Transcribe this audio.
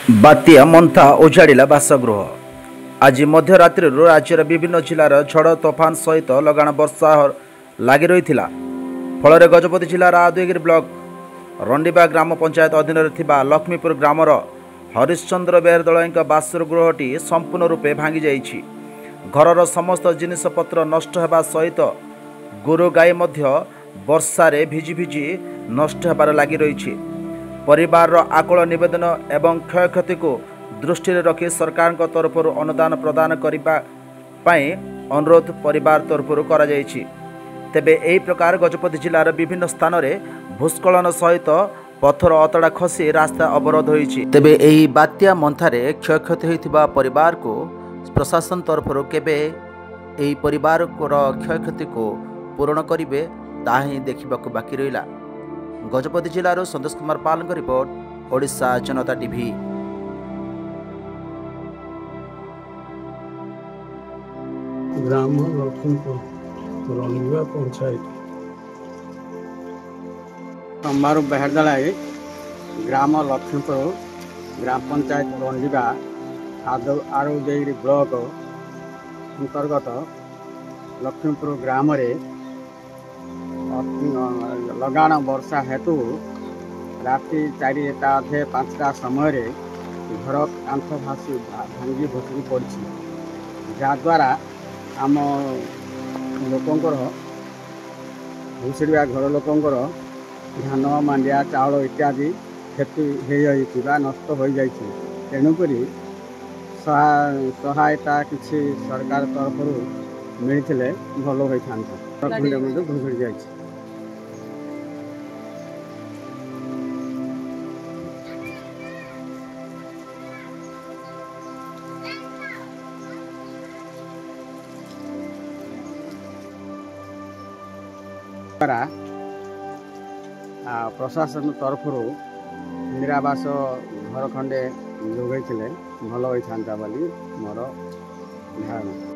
बात्या मंथा उजाड़ा बासगृह। आज मध्यरात्रि राज्यर विभिन्न जिलार झड़ तोफान सहित लगाण वर्षा लगी रही फल गजपति जिलार आदुगिरी ब्लॉक रंडीबा ग्राम पंचायत अधीन लक्ष्मीपुर ग्रामर हरिश्चंद्र बेहर दलई बासगृहटी संपूर्ण रूपे भांगी जाइछि। घरर समस्त जिनिसपत्र नष्ट होगा सहित गोरु गाई वर्षारे भिजी भिजी नष्ट होबार लगी रही। परिवार आकुल निवेदन एवं क्षयक्षति को दृष्टि रखी सरकार तरफ अनुदान प्रदान करने अनुरोध परिवार तरफ करा जाइछि। तेबे एही प्रकार गजपति जिलार विभिन्न स्थान में भूस्खलन सहित पत्थर अतड़ा खसी रास्ता अवरोध होइछि। तेबे एही बात्या मंथारे क्षयक्षति होइथिबा परिवार को प्रशासन तरफ केबे एही परिवार को क्षयक्षति को पूरण करिवे ताही देखिबाकू बाकी रहिला। गजपति जिलार संतोष कुमार पाल रिपोर्ट, ओडिशा जनता टीवी। ग्राम लक्ष्मीपुर रंडीबा पंचायत सोमवार बेहरदलाई ग्राम लक्ष्मीपुर ग्राम पंचायत रंडीबा आरोदेगिरी ब्लॉक अंतर्गत लक्ष्मीपुर ग्राम लगाण वर्षा हेतु राति 4:05 समय घर कांथ भासी भांगी भुसुड़ी पड़ी, जहाद्वारा आम लोकंर भुसुड़ा घर लोकंर धान मांडिया चाउल इत्यादि क्षति हो नष्ट हो जाए। तेणुक सहायता किसी सरकार तरफ मिलते भल होता भुसुड़ी जाए। प्रशासन तरफ इंदिरावास घर खंडे जोगाई भल होता बोली मोर धारणा।